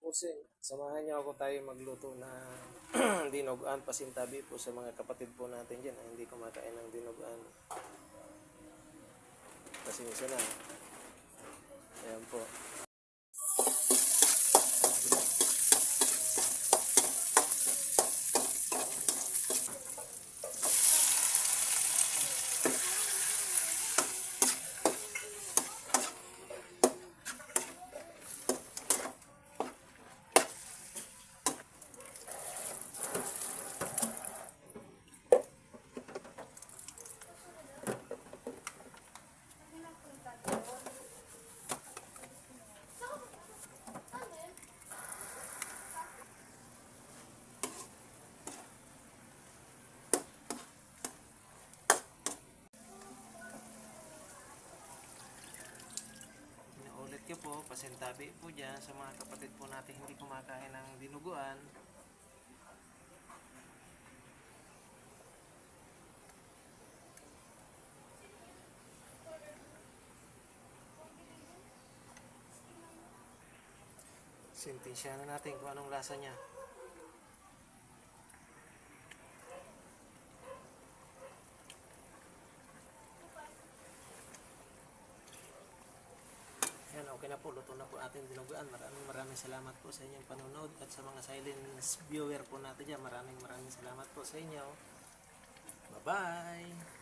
Pusing, samahan niyo ako tayo magluto na dinuguan, pasintabi po sa mga kapatid po natin dyan na hindi kumakain ng dinuguan. Pasensya na. Ayan po. Inuulit ko po, pasintabi po dyan sa mga kapatid po natin hindi kumakain ng dinuguan. Sintensya na natin kung anong lasa niya. Yan, okay na po. Luto na po ating dinuguan. Maraming salamat po sa inyong panonood at sa mga silent viewer po natin dyan. Maraming salamat po sa inyo. Bye-bye!